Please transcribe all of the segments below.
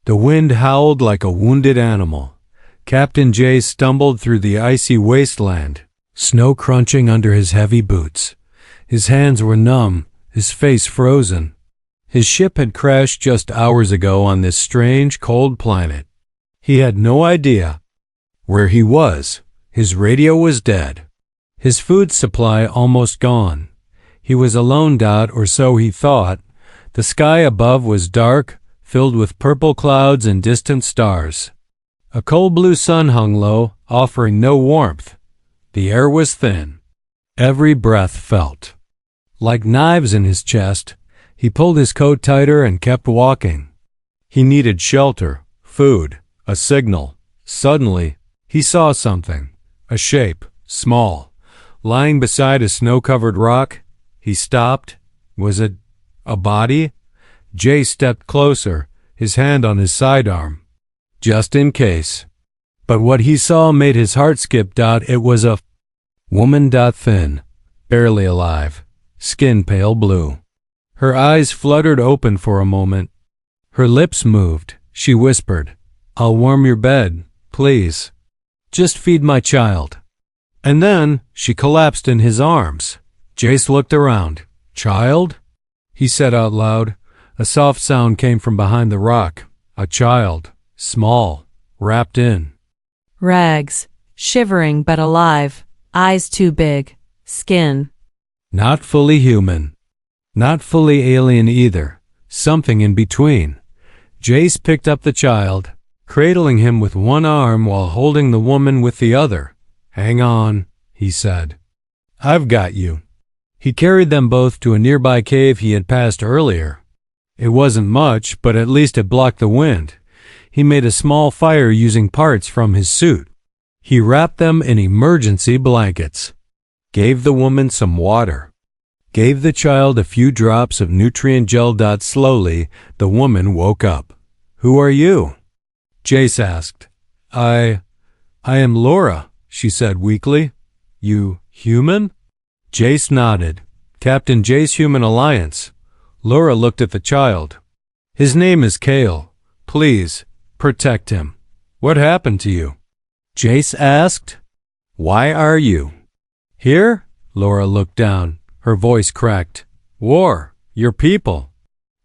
The wind howled like a wounded animal. Captain Jay stumbled through the icy wasteland, snow crunching under his heavy boots. His hands were numb, his face frozen. His ship had crashed just hours ago on this strange, cold planet. He had no idea where he was. His radio was dead. His food supply almost gone. He was alone, or so he thought. The sky above was dark, filled with purple clouds and distant stars. A cold blue sun hung low, offering no warmth. The air was thin. Every breath felt like knives in his chest. He pulled his coat tighter and kept walking. He needed shelter, food, a signal. Suddenly, he saw something, a shape, small, lying beside a snow-covered rock. He stopped. Was it a body? Jay stepped closer, his hand on his sidearm, just in case. But what he saw made his heart skip. It was a woman. Thin, barely alive, skin pale blue. Her eyes fluttered open for a moment. Her lips moved. She whispered, "I'll warm your bed, please. Just feed my child." And then she collapsed in his arms. Jace looked around. "Child?" he said out loud. A soft sound came from behind the rock. A child, small, wrapped in rags, shivering but alive, eyes too big, skin. Not fully human. Not fully alien either. Something in between. Jace picked up the child, cradling him with one arm while holding the woman with the other. "Hang on," he said. "I've got you." He carried them both to a nearby cave he had passed earlier. It wasn't much, but at least it blocked the wind. He made a small fire using parts from his suit. He wrapped them in emergency blankets, gave the woman some water, gave the child a few drops of nutrient gel. Slowly, the woman woke up. "Who are you?" Jace asked. I am Laura," she said weakly. "You human?" Jace nodded. "Captain Jace Human Alliance." Laura looked at the child. "His name is Kale. Please, protect him." "What happened to you?" Jace asked. "Why are you here?" Laura looked down. Her voice cracked. "War. Your people."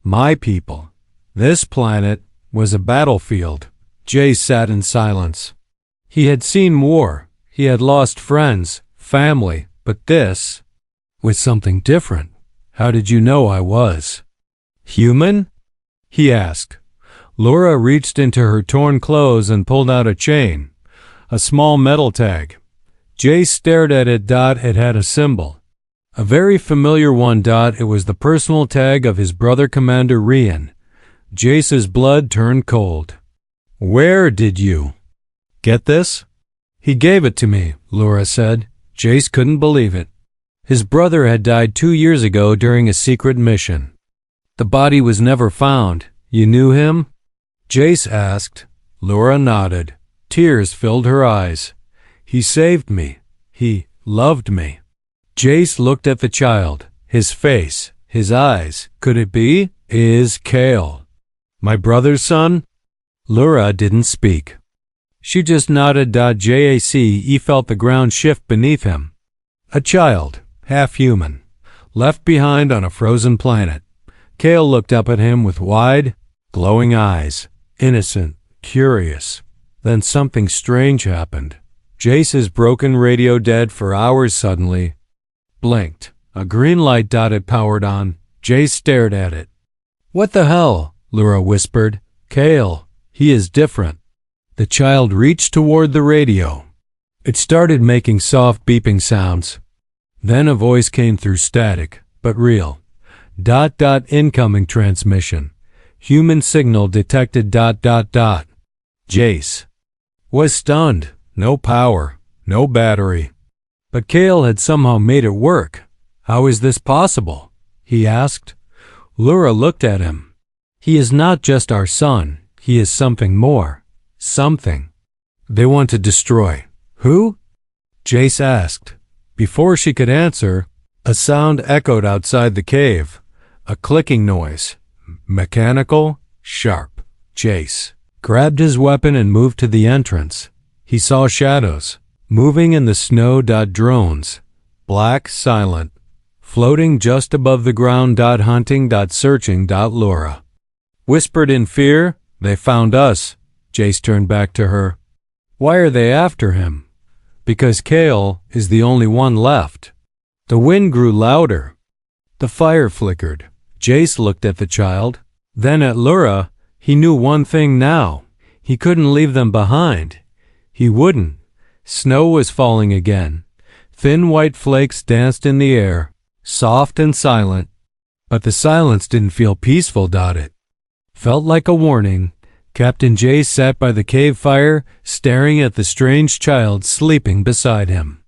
"My people." This planet was a battlefield. Jace sat in silence. He had seen war. He had lost friends, family, but this was something different. "How did you know I was human?" he asked. Laura reached into her torn clothes and pulled out a chain, a small metal tag. Jace stared at it. It had a symbol, a very familiar one. It was the personal tag of his brother Commander Rian. Jace's blood turned cold. "Where did you get this?" "He gave it to me," Laura said. Jace couldn't believe it. His brother had died 2 years ago during a secret mission. The body was never found. "You knew him?" Jace asked. Laura nodded. Tears filled her eyes. "He saved me. He loved me." Jace looked at the child. His face, his eyes. Could it be? "Is Kale my brother's son?" Laura didn't speak. She just nodded. Jace felt the ground shift beneath him. A child, half human, left behind on a frozen planet. Kale looked up at him with wide, glowing eyes, innocent, curious. Then something strange happened. Jace's broken radio, dead for hours, suddenly blinked. A green light. It powered on. Jace stared at it. "What the hell?" Laura whispered. "Kale, he is different." The child reached toward the radio. It started making soft beeping sounds. Then a voice came through, static, but real. Incoming transmission. Human signal detected. Jace was stunned. No power, no battery. But Kale had somehow made it work. "How is this possible?" he asked. Laura looked at him. "He is not just our son. He is something more. Something they want to destroy." "Who?" Jace asked. Before she could answer, a sound echoed outside the cave. A clicking noise. Mechanical, sharp. Jace grabbed his weapon and moved to the entrance. He saw shadows moving in the snow. Drones, black, silent, floating just above the ground. Hunting. Searching. Laura whispered in fear. They found us. Jace turned back to her. Why are they after him? Because Kale is the only one left. The wind grew louder. The fire flickered. Jace looked at the child, then at Laura. He knew one thing now. He couldn't leave them behind. He wouldn't. Snow was falling again. Thin white flakes danced in the air, soft and silent. But the silence didn't feel peaceful. It felt like a warning. Captain Jace sat by the cave fire, staring at the strange child sleeping beside him.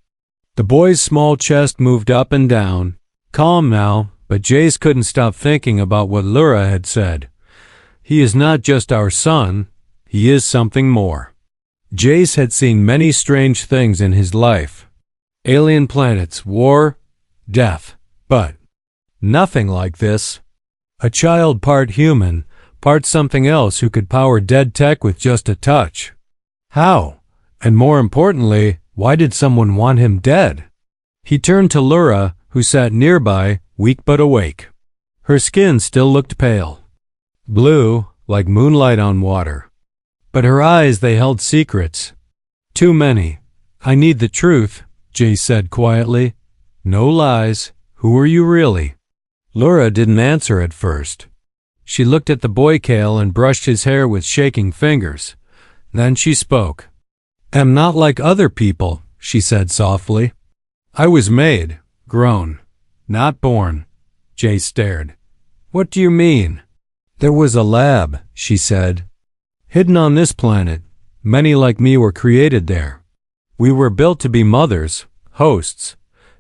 The boy's small chest moved up and down, calm now, but Jace couldn't stop thinking about what Laura had said. He is not just our son, he is something more. Jace had seen many strange things in his life. Alien planets, war, death, but nothing like this. A child part human, part something else who could power dead tech with just a touch. How? And more importantly, why did someone want him dead? He turned to Laura, who sat nearby, weak but awake. Her skin still looked pale. Blue, like moonlight on water. But her eyes, they held secrets. Too many. I need the truth, Jace said quietly. No lies. Who are you really? Laura didn't answer at first. She looked at the boy Kale and brushed his hair with shaking fingers. Then she spoke. I'm not like other people, she said softly. I was made, grown, not born. Jace stared. What do you mean? There was a lab, she said. Hidden on this planet. Many like me were created there. We were built to be mothers, hosts,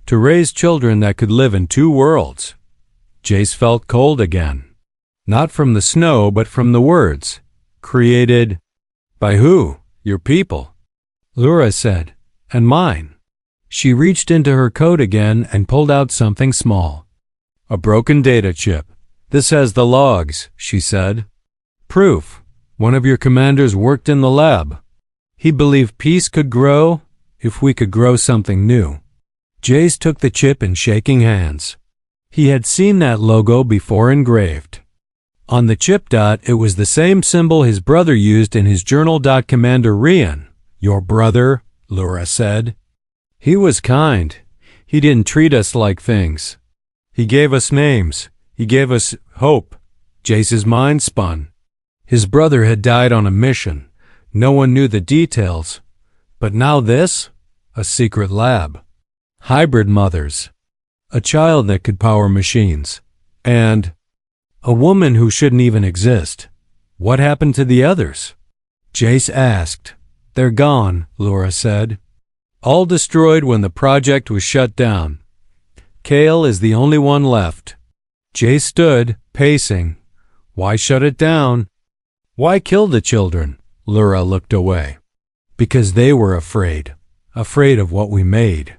to raise children that could live in two worlds. Jace felt cold again. Not from the snow, but from the words. Created by who? Your people. Laura said, and mine. She reached into her coat again and pulled out something small. A broken data chip. This has the logs, she said. Proof. One of your commanders worked in the lab. He believed peace could grow if we could grow something new. Jace took the chip in shaking hands. He had seen that logo before engraved. On the chip. It was the same symbol his brother used in his journal. Commander Rian. Your brother, Laura said. He was kind. He didn't treat us like things. He gave us names. He gave us hope. Jace's mind spun. His brother had died on a mission. No one knew the details. But now this? A secret lab. Hybrid mothers. A child that could power machines. And a woman who shouldn't even exist. What happened to the others? Jace asked. They're gone, Laura said. All destroyed when the project was shut down. Kale is the only one left. Jace stood, pacing. Why shut it down? Why kill the children? Laura looked away. Because they were afraid. Afraid of what we made.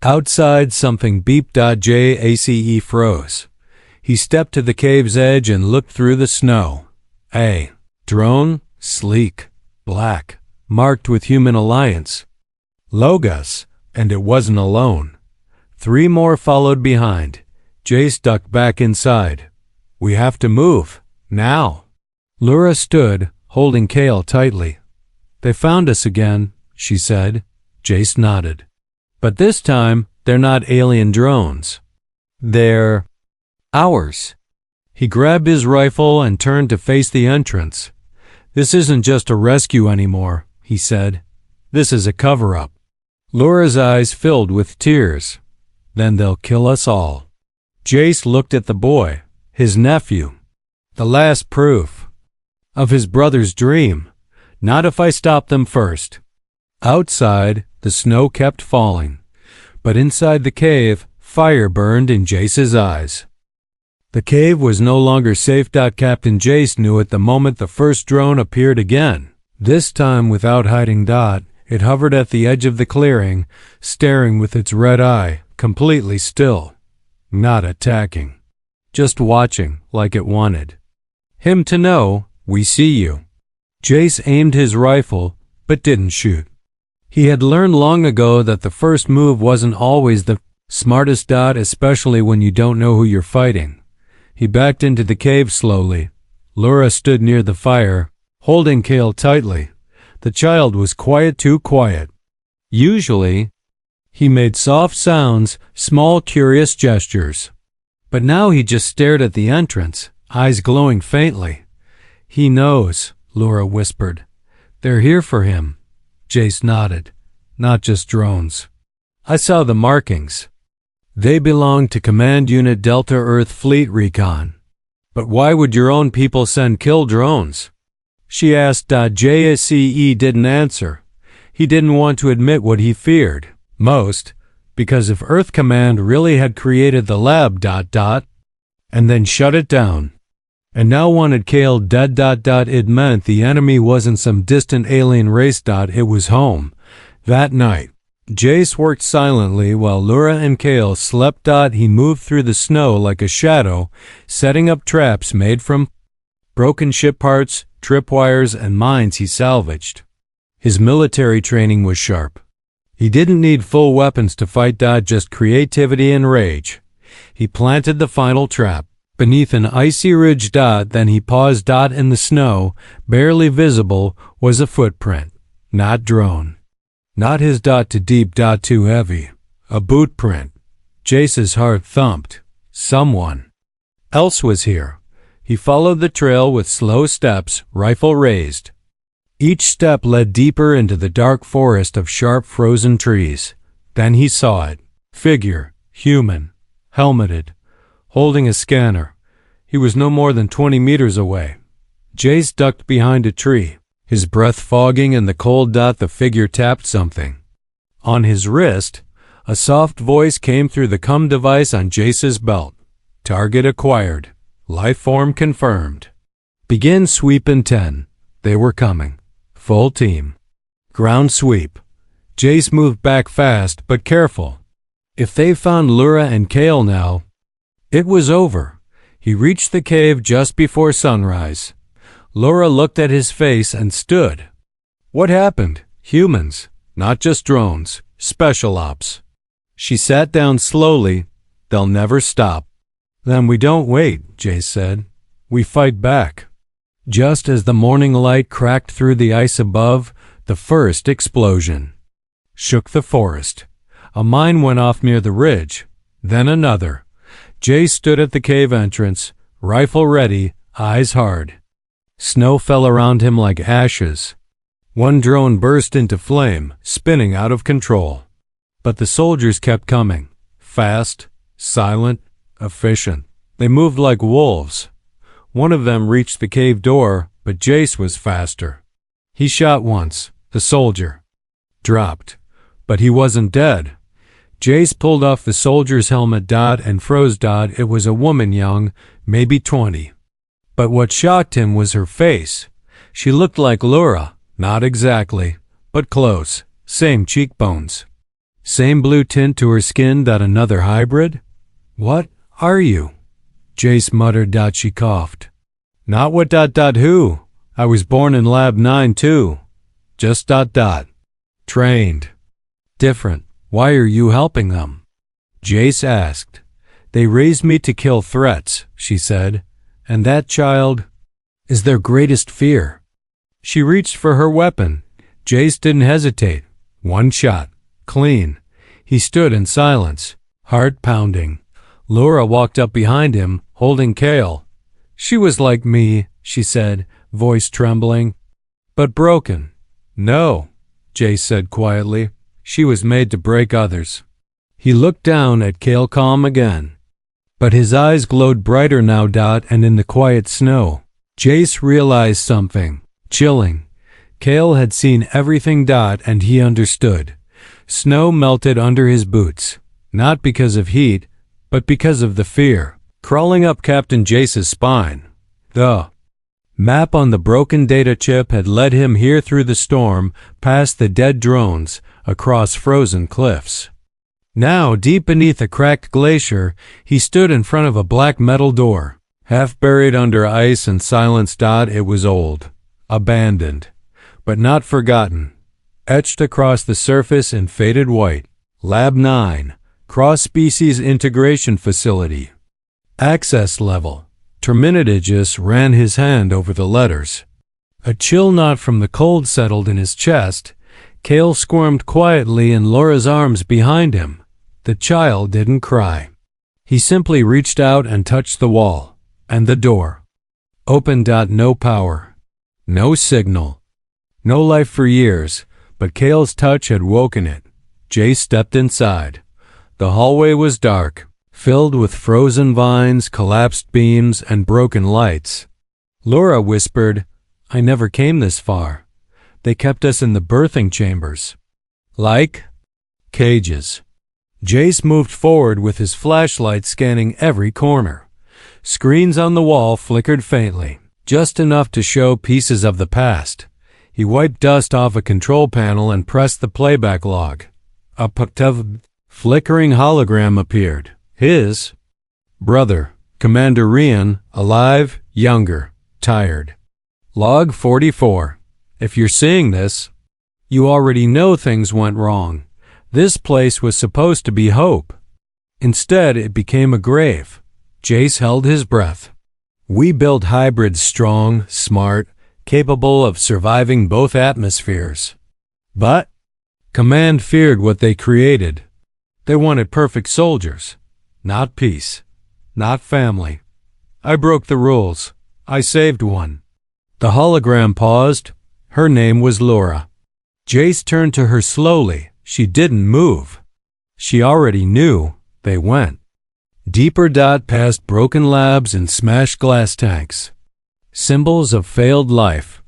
Outside, something beeped. Jace froze. He stepped to the cave's edge and looked through the snow. A drone, sleek, black, marked with human alliance. Logos, and it wasn't alone. 3 more followed behind. Jace ducked back inside. We have to move, now. Laura stood, holding Kale tightly. They found us again, she said. Jace nodded. But this time, they're not alien drones. They're ours. He grabbed his rifle and turned to face the entrance. This isn't just a rescue anymore, he said. This is a cover-up. Laura's eyes filled with tears. Then they'll kill us all. Jace looked at the boy, his nephew. The last proof of his brother's dream. Not if I stop them first. Outside, the snow kept falling. But inside the cave, fire burned in Jace's eyes. The cave was no longer safe. Captain Jace knew it the moment the first drone appeared again. This time without hiding. It hovered at the edge of the clearing, staring with its red eye, completely still. Not attacking. Just watching, like it wanted him to know We see you. Jace aimed his rifle, but didn't shoot. He had learned long ago that the first move wasn't always the smartest, especially when you don't know who you're fighting. He backed into the cave slowly. Laura stood near the fire, holding Cale tightly. The child was quiet, too quiet. Usually, he made soft sounds, small curious gestures. But now he just stared at the entrance, eyes glowing faintly. He knows, Laura whispered. They're here for him. Jace nodded. Not just drones. I saw the markings. They belong to Command Unit Delta Earth Fleet Recon. But why would your own people send kill drones? She asked. Jace didn't answer. He didn't want to admit what he feared most, because if Earth Command really had created the lab ... and then shut it down, and now wanted Cale dead ... it meant the enemy wasn't some distant alien race ... it was home. That night, Jace worked silently while Laura and Cale slept. He moved through the snow like a shadow, setting up traps made from broken ship parts, tripwires, and mines he salvaged. His military training was sharp. He didn't need full weapons to fight. Just creativity and rage. He planted the final trap beneath an icy ridge. Then he paused. In the snow, barely visible, was a footprint. Not drone. Not his. Too deep. Too heavy. A boot print. Jace's heart thumped. Someone else was here. He followed the trail with slow steps, rifle raised. Each step led deeper into the dark forest of sharp frozen trees. Then he saw it. Figure. Human. Helmeted. Holding a scanner. He was no more than 20 meters away. Jace ducked behind a tree, his breath fogging in the cold. The figure tapped something. On his wrist, a soft voice came through the COM device on Jace's belt. Target acquired. Life form confirmed. Begin sweep in 10. They were coming. Full team. Ground sweep. Jace moved back fast but careful. If they found Laura and Cale now, it was over. He reached the cave just before sunrise. Laura looked at his face and stood. What happened? Humans, not just drones. Special ops. She sat down slowly. They'll never stop. Then we don't wait, Jace said. We fight back. Just as the morning light cracked through the ice above, the first explosion shook the forest. A mine went off near the ridge, then another. Jace stood at the cave entrance, rifle ready, eyes hard. Snow fell around him like ashes. One drone burst into flame, spinning out of control. But the soldiers kept coming, fast, silent, efficient. They moved like wolves. One of them reached the cave door, but Jace was faster. He shot once. The soldier dropped, but he wasn't dead. Jace pulled off the soldier's helmet. And froze. It was a woman, young, maybe 20. But what shocked him was her face. She looked like Laura, not exactly, but close. Same cheekbones. Same blue tint to her skin. Another hybrid? What are you? Jace muttered. She coughed. Not what ... who? I was born in Lab 9 too. Just ... trained. Different. Why are you helping them? Jace asked. They raised me to kill threats, she said, and that child is their greatest fear. She reached for her weapon. Jace didn't hesitate. One shot. Clean. He stood in silence, heart pounding. Laura walked up behind him, holding Cale. She was like me, she said, voice trembling. But broken. No, Jace said quietly. She was made to break others. He looked down at Cale, calm again. But his eyes glowed brighter now. And in the quiet snow, Jace realized something, chilling. Cale had seen everything. And he understood. Snow melted under his boots, not because of heat, but because of the fear crawling up Captain Jace's spine. The map on the broken data chip had led him here through the storm, past the dead drones, across frozen cliffs. Now, deep beneath a cracked glacier, he stood in front of a black metal door. Half buried under ice and silence. It was old, abandoned, but not forgotten. Etched across the surface in faded white. Lab 9, Cross-Species Integration Facility. Access level. Terminitagus ran his hand over the letters. A chill knot from the cold settled in his chest. Cale squirmed quietly in Laura's arms behind him. The child didn't cry. He simply reached out and touched the wall. And the door. Open. No power. No signal. No life for years, but Cale's touch had woken it. Jay stepped inside. The hallway was dark, filled with frozen vines, collapsed beams, and broken lights. Laura whispered, "I never came this far. They kept us in the birthing chambers." Like cages. Jace moved forward with his flashlight scanning every corner. Screens on the wall flickered faintly, just enough to show pieces of the past. He wiped dust off a control panel and pressed the playback log. A flickering hologram appeared. His brother, Commander Rian, alive, younger, tired. Log 44. If you're seeing this, you already know things went wrong. This place was supposed to be hope. Instead, it became a grave. Jace held his breath. We built hybrids strong, smart, capable of surviving both atmospheres. But Command feared what they created. They wanted perfect soldiers, not peace, not family. I broke the rules. I saved one. The hologram paused. Her name was Laura. Jace turned to her slowly. She didn't move. She already knew. They went. Deeper. Past broken labs and smashed glass tanks. Symbols of failed life.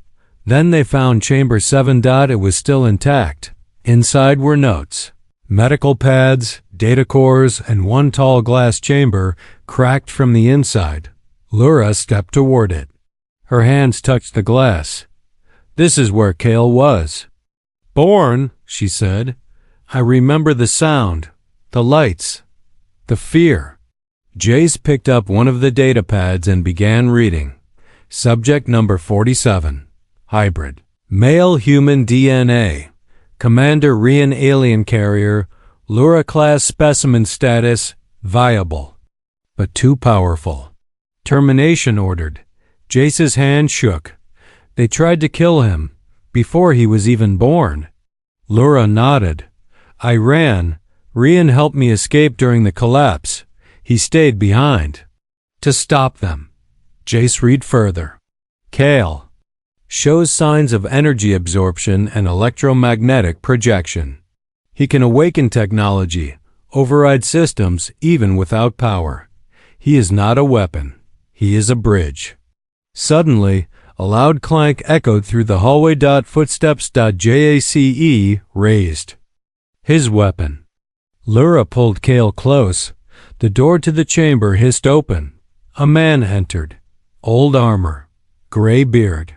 Then they found Chamber 7. It was still intact. Inside were notes, medical pads, data cores, and one tall glass chamber cracked from the inside. Laura stepped toward it. Her hands touched the glass. This is where Cale was. Born, she said. I remember the sound, the lights, the fear. Jace picked up one of the data pads and began reading. Subject number 47. Hybrid. Male human DNA. Commander Rian alien carrier. Lura class specimen status. Viable. But too powerful. Termination ordered. Jace's hand shook. They tried to kill him before he was even born. Lura nodded. I ran. Rian helped me escape during the collapse. He stayed behind. To stop them. Jace read further. Cale. Shows signs of energy absorption and electromagnetic projection. He can awaken technology, override systems even without power. He is not a weapon. He is a bridge. Suddenly, a loud clank echoed through the hallway. Footsteps. Jace raised. His weapon. Lura pulled Cale close. The door to the chamber hissed open. A man entered. Old armor. Gray beard.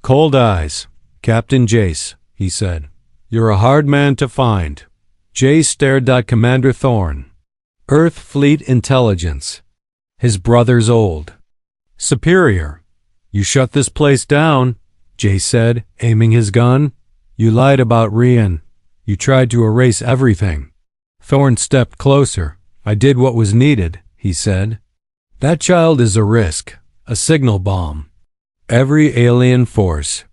Cold eyes. Captain Jace, he said. You're a hard man to find. Jace stared at Commander Thorne. Earth Fleet Intelligence. His brother's old. Superior. You shut this place down, Jace said, aiming his gun. You lied about Rian. You tried to erase everything. Thorne stepped closer. I did what was needed, he said. That child is a risk, a signal bomb. Every alien force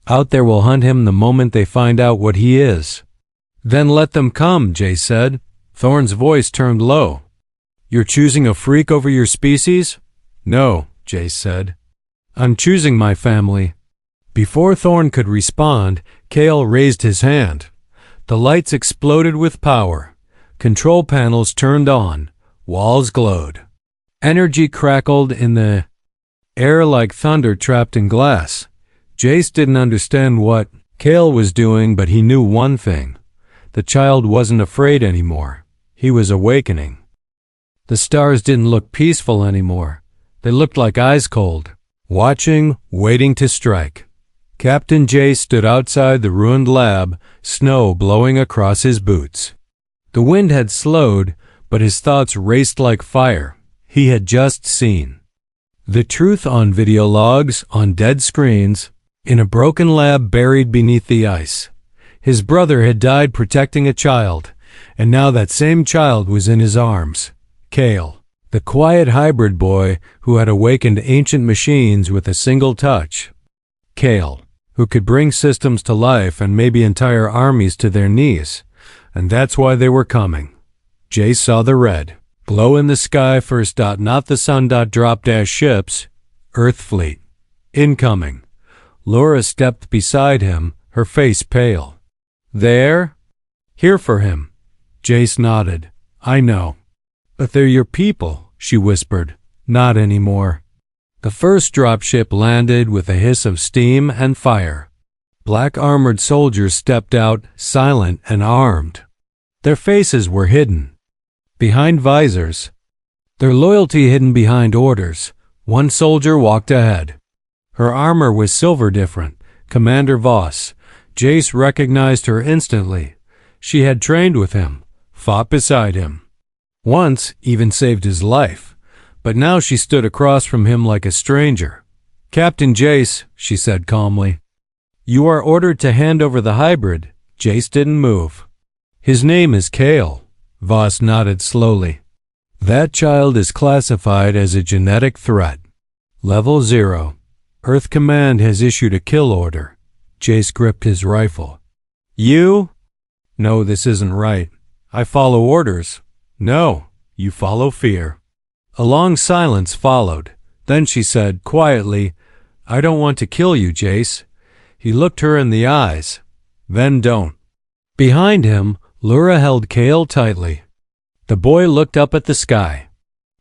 out there will hunt him the moment they find out what he is. Then let them come, Jay said. Thorne's voice turned low. You're choosing a freak over your species? No, Jay said. I'm choosing my family. Before Thorne could respond, Cale raised his hand. The lights exploded with power. Control panels turned on. Walls glowed. Energy crackled in the air like thunder trapped in glass. Jace didn't understand what Cale was doing, but he knew one thing. The child wasn't afraid anymore. He was awakening. The stars didn't look peaceful anymore. They looked like ice cold, watching, waiting to strike. Captain Jace stood outside the ruined lab, snow blowing across his boots. The wind had slowed, but his thoughts raced like fire. He had just seen The truth on video logs, on dead screens, in a broken lab buried beneath the ice. His brother had died protecting a child, and now that same child was in his arms. Kale, the quiet hybrid boy who had awakened ancient machines with a single touch. Kale, who could bring systems to life and maybe entire armies to their knees. And that's why they were coming. Jace saw the red glow in the sky first. Not the sun. Drop dash ships. Earth fleet. Incoming. Laura stepped beside him, her face pale. There? Here for him. Jace nodded. I know. But they're your people, she whispered. Not anymore. The first dropship landed with a hiss of steam and fire. Black armored soldiers stepped out, silent and armed. Their faces were hidden behind visors, their loyalty hidden behind orders. One soldier walked ahead. Her armor was silver different, Commander Voss. Jace recognized her instantly. She had trained with him, fought beside him. Once even saved his life, but now she stood across from him like a stranger. Captain Jace, she said calmly. You are ordered to hand over the hybrid. Jace didn't move. His name is Kale. Voss nodded slowly. That child is classified as a genetic threat. Level 0. Earth Command has issued a kill order. Jace gripped his rifle. You? No, this isn't right. I follow orders. No, you follow fear. A long silence followed. Then she said quietly, I don't want to kill you, Jace. He looked her in the eyes. Then don't. Behind him, Laura held Kale tightly. The boy looked up at the sky.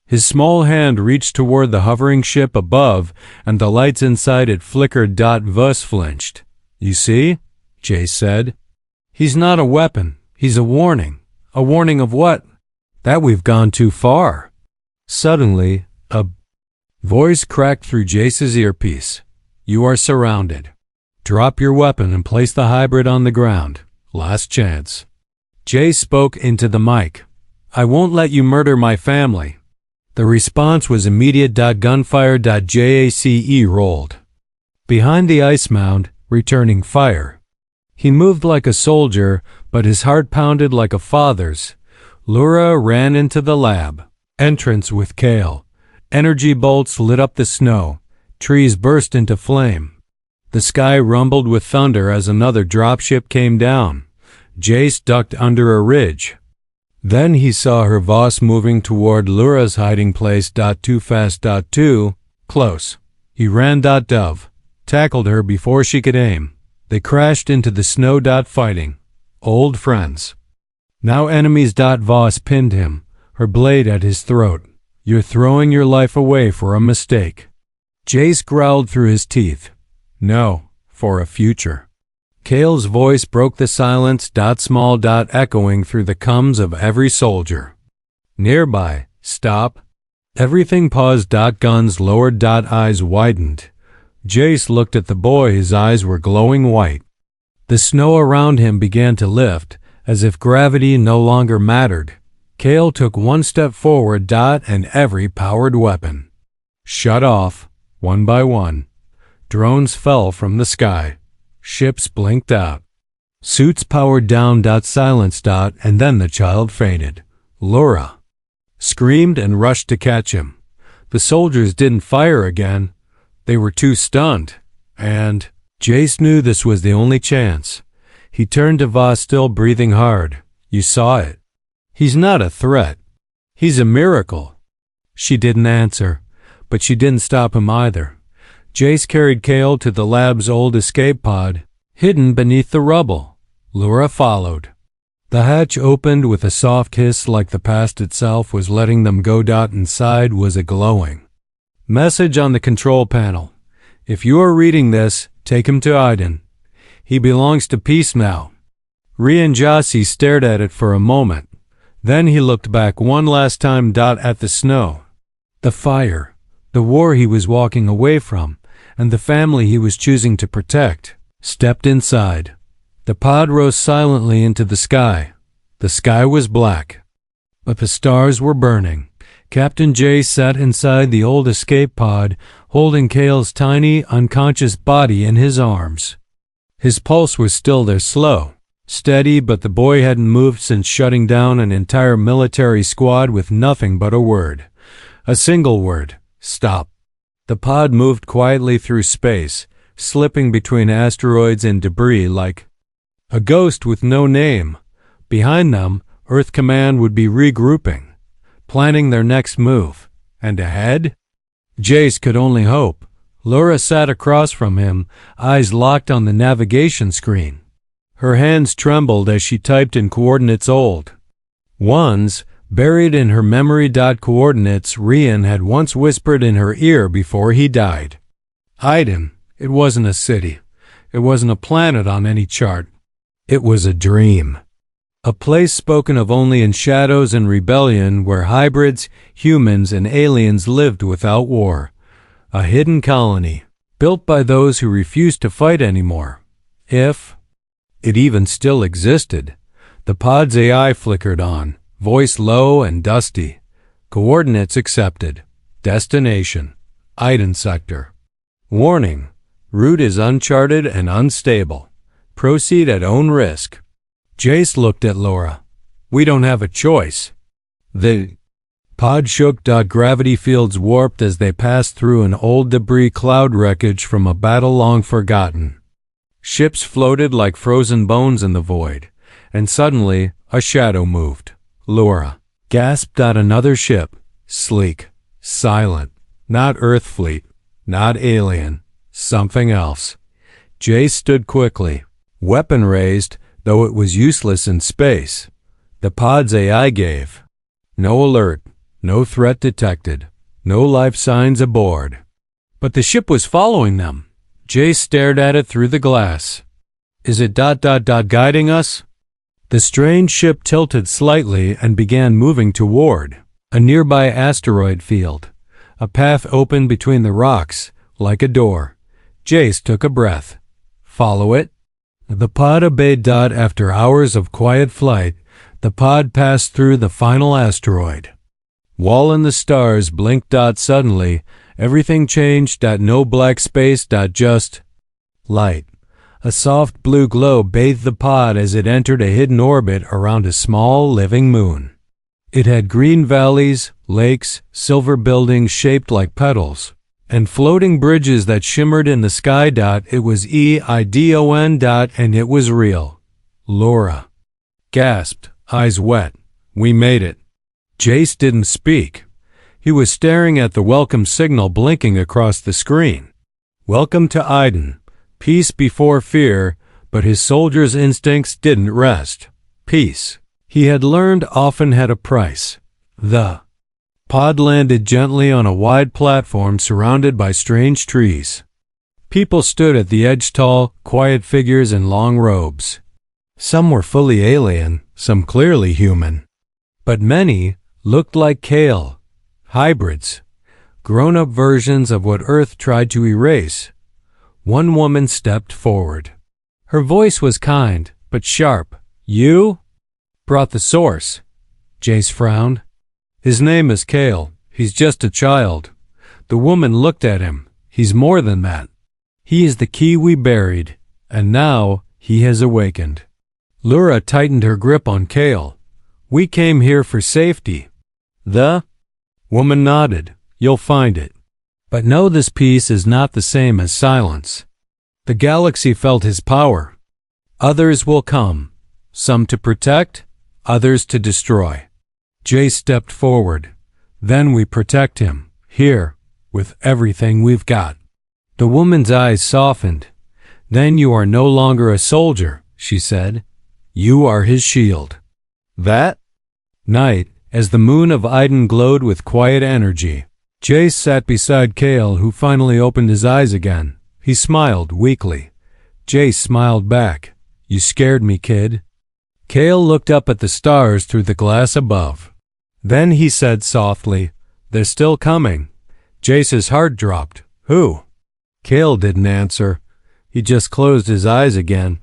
His small hand reached toward the hovering ship above, and the lights inside it flickered. Voss flinched. You see? Jace said. He's not a weapon. He's a warning. A warning of what? That we've gone too far. Suddenly, a voice cracked through Jace's earpiece. You are surrounded. Drop your weapon and place the hybrid on the ground. Last chance. Jace spoke into the mic. I won't let you murder my family. The response was immediate. Gunfire. JACE rolled. Behind the ice mound, returning fire. He moved like a soldier, but his heart pounded like a father's. Laura ran into the lab. Entrance with Kale. Energy bolts lit up the snow. Trees burst into flame. The sky rumbled with thunder as another dropship came down. Jace ducked under a ridge. Then he saw her Voss moving toward Laura's hiding place. Too fast. Too close. He ran. Dove tackled her before she could aim. They crashed into the snow. Fighting. Old friends. Now enemies. Voss pinned him, her blade at his throat. You're throwing your life away for a mistake. Jace growled through his teeth. No, for a future. Kale's voice broke the silence. Small. Echoing through the cums of every soldier. Nearby. Stop. Everything paused. Guns lowered. Eyes widened. Jace looked at the boy. His eyes were glowing white. The snow around him began to lift, as if gravity no longer mattered. Kale took one step forward. And every powered weapon shut off, one by one. Drones fell from the sky. Ships blinked out. Suits powered down. Silence. And then the child fainted. Laura screamed and rushed to catch him. The soldiers didn't fire again. They were too stunned. And Jace knew this was the only chance. He turned to Voss, still breathing hard. You saw it. He's not a threat. He's a miracle. She didn't answer, but she didn't stop him either. Jace carried Kale to the lab's old escape pod, hidden beneath the rubble. Laura followed. The hatch opened with a soft hiss, like the past itself was letting them go. Inside was a glowing message on the control panel. If you are reading this, take him to Aiden. He belongs to peace now. Rian Jassi stared at it for a moment. Then he looked back one last time. At the snow. The fire. The war he was walking away from, and the family he was choosing to protect. Stepped inside. The pod rose silently into the sky. The sky was black, but the stars were burning. Captain J sat inside the old escape pod, holding Cale's tiny, unconscious body in his arms. His pulse was still there, slow, steady, but the boy hadn't moved since shutting down an entire military squad with nothing but a word. A single word: stop. The pod moved quietly through space, slipping between asteroids and debris like a ghost with no name. Behind them, Earth Command would be regrouping, planning their next move. And ahead? Jace could only hope. Laura sat across from him, eyes locked on the navigation screen. Her hands trembled as she typed in coordinates old ones, buried in her memory. Coordinates Rian had once whispered in her ear before he died. Iden. It wasn't a city. It wasn't a planet on any chart. It was a dream. A place spoken of only in shadows and rebellion, where hybrids, humans, and aliens lived without war. A hidden colony, built by those who refused to fight anymore. If it even still existed. The pod's AI flickered on, voice low and dusty. Coordinates accepted. Destination: Iden sector. Warning: route is uncharted and unstable. Proceed at own risk. Jace looked at Laura. We don't have a choice. The pod shook. Gravity fields warped as they passed through an old debris cloud wreckage from a battle long forgotten. Ships floated like frozen bones in the void, and suddenly a shadow moved. Laura gasped at another ship, sleek, silent, not Earth fleet, not alien, something else. Jace stood quickly, weapon raised, though it was useless in space. The pod's AI gave no alert, no threat detected, no life signs aboard. But the ship was following them. Jace stared at it through the glass. Is it guiding us? The strange ship tilted slightly and began moving toward a nearby asteroid field. A path opened between the rocks, like a door. Jace took a breath. Follow it. The pod obeyed. After hours of quiet flight, the pod passed through the final asteroid. Wall in the stars blinked. Suddenly, everything changed. No black space. Just light. A soft blue glow bathed the pod as it entered a hidden orbit around a small living moon. It had green valleys, lakes, silver buildings shaped like petals, and floating bridges that shimmered in the sky. It was EIDON. And it was real. Laura gasped, eyes wet. We made it. Jace didn't speak. He was staring at the welcome signal blinking across the screen. Welcome to Iden. Peace before fear, but his soldier's instincts didn't rest. Peace, he had learned, often had a price. The pod landed gently on a wide platform surrounded by strange trees. People stood at the edge, tall, quiet figures in long robes. Some were fully alien, some clearly human. But many looked like Kale, hybrids, grown-up versions of what Earth tried to erase. One woman stepped forward. Her voice was kind, but sharp. You brought the source. Jace frowned. His name is Kale. He's just a child. The woman looked at him. He's more than that. He is the key we buried, and now he has awakened. Laura tightened her grip on Kale. We came here for safety. The woman nodded. You'll find it. But know this peace is not the same as silence. The galaxy felt his power. Others will come, some to protect, others to destroy. Jace stepped forward. Then we protect him, here, with everything we've got. The woman's eyes softened. Then you are no longer a soldier, she said. You are his shield. That night, as the moon of Iden glowed with quiet energy, Jace sat beside Kale, who finally opened his eyes again. He smiled weakly. Jace smiled back. You scared me, kid. Kale looked up at the stars through the glass above. Then he said softly, They're still coming. Jace's heart dropped. Who? Kale didn't answer. He just closed his eyes again.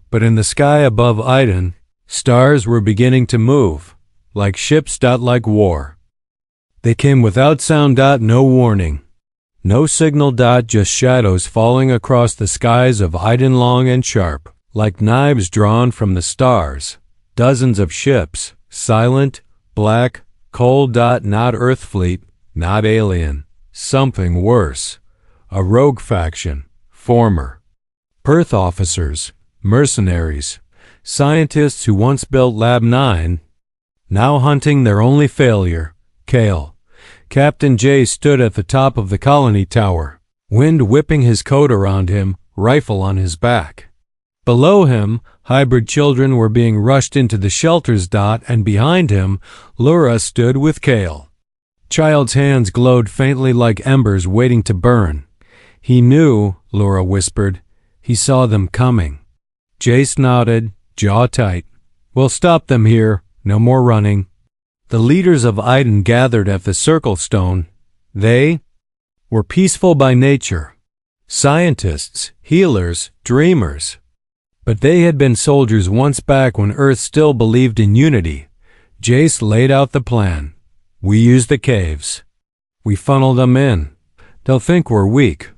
But in the sky above Iden, stars were beginning to move, like ships. Like war. They came without sound. No warning. No signal. Just shadows falling across the skies of Iden, long and sharp, like knives drawn from the stars. Dozens of ships, silent, black, cold. Not Earth fleet, not alien. Something worse. A rogue faction. Former Perth officers, mercenaries, scientists who once built Lab 9, now hunting their only failure, Kale. Captain J stood at the top of the colony tower, wind whipping his coat around him, rifle on his back. Below him, hybrid children were being rushed into the shelters. And behind him, Laura stood with Kale. Child's hands glowed faintly like embers waiting to burn. He knew, Laura whispered. He saw them coming. Jace nodded, jaw tight. We'll stop them here. No more running. The leaders of Iden gathered at the circle stone. They were peaceful by nature. Scientists, healers, dreamers. But they had been soldiers once back when Earth still believed in unity. Jace laid out the plan. We use the caves. We funnel them in. They'll think we're weak.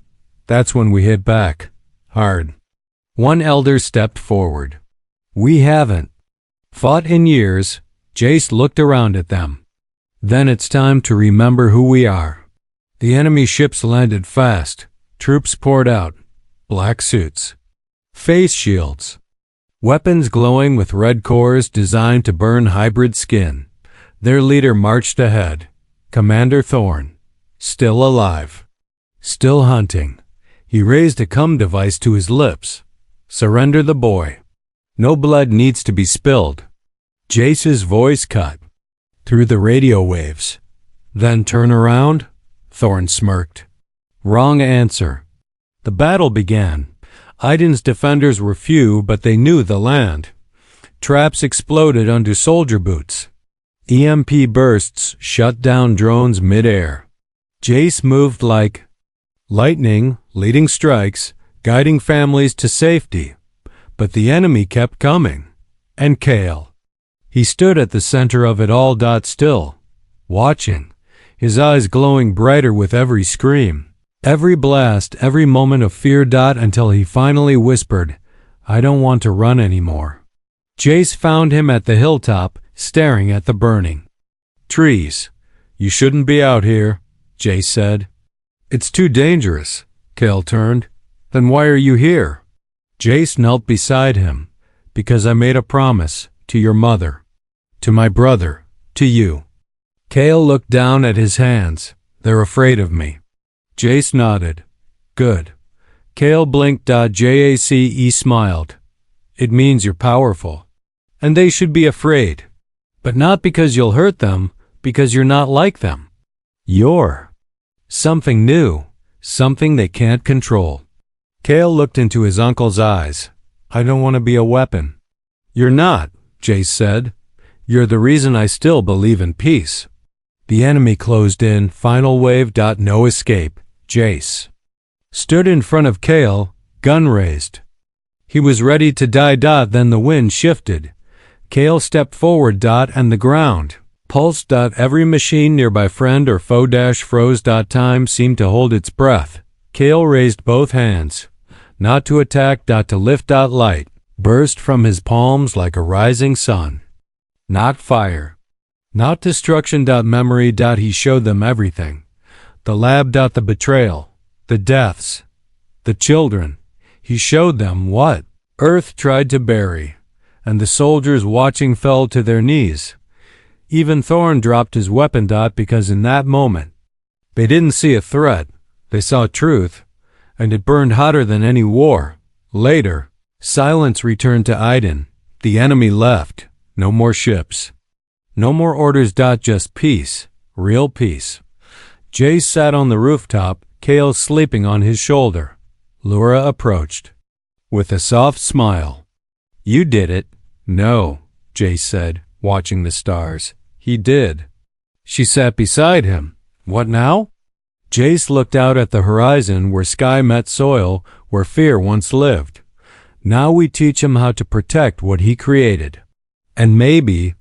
That's when we hit back. Hard. One elder stepped forward. We haven't fought in years. Jace looked around at them. Then it's time to remember who we are. The enemy ships landed fast. Troops poured out. Black suits. Face shields. Weapons glowing with red cores designed to burn hybrid skin. Their leader marched ahead. Commander Thorn. Still alive. Still hunting. He raised a cum device to his lips. Surrender the boy. No blood needs to be spilled. Jace's voice cut through the radio waves. Then turn around? Thorn smirked. Wrong answer. The battle began. Iden's defenders were few, but they knew the land. Traps exploded under soldier boots. EMP bursts shut down drones mid-air. Jace moved like lightning, leading strikes, guiding families to safety. But the enemy kept coming. And Kale. He stood at the center of it all. Still, watching, his eyes glowing brighter with every scream, every blast, every moment of fear. Until he finally whispered, I don't want to run anymore. Jace found him at the hilltop, staring at the burning trees. You shouldn't be out here, Jace said. It's too dangerous. Kale turned. Then why are you here? Jace knelt beside him. Because I made a promise. To your mother. To my brother. To you. Kale looked down at his hands. They're afraid of me. Jace nodded. Good. Kale blinked. Jace smiled. It means you're powerful. And they should be afraid. But not because you'll hurt them, because you're not like them. You're something new, something they can't control. Kale looked into his uncle's eyes. I don't want to be a weapon. You're not, Jace said. You're the reason I still believe in peace. The enemy closed in, final wave. No escape. Jace stood in front of Kale, gun raised. He was ready to die. Then the wind shifted. Kale stepped forward. And the ground pulsed. Every machine nearby, friend or foe, froze. Time seemed to hold its breath. Kale raised both hands. Not to attack. To lift. Light burst from his palms like a rising sun. Not fire. Not destruction. Memory. He showed them everything. The lab. The betrayal. The deaths. The children. He showed them what Earth tried to bury. And the soldiers watching fell to their knees. Even Thorn dropped his weapon. Because in that moment, they didn't see a threat. They saw truth. And it burned hotter than any war. Later, silence returned to Iden. The enemy left. No more ships. No more orders. Just peace. Real peace. Jace sat on the rooftop, Kale sleeping on his shoulder. Laura approached. With a soft smile. You did it. No, Jace said, watching the stars. He did. She sat beside him. What now? Jace looked out at the horizon where sky met soil, where fear once lived. Now we teach him how to protect what he created. And maybe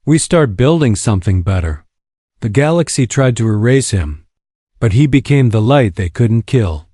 we start building something better. The galaxy tried to erase him, but he became the light they couldn't kill.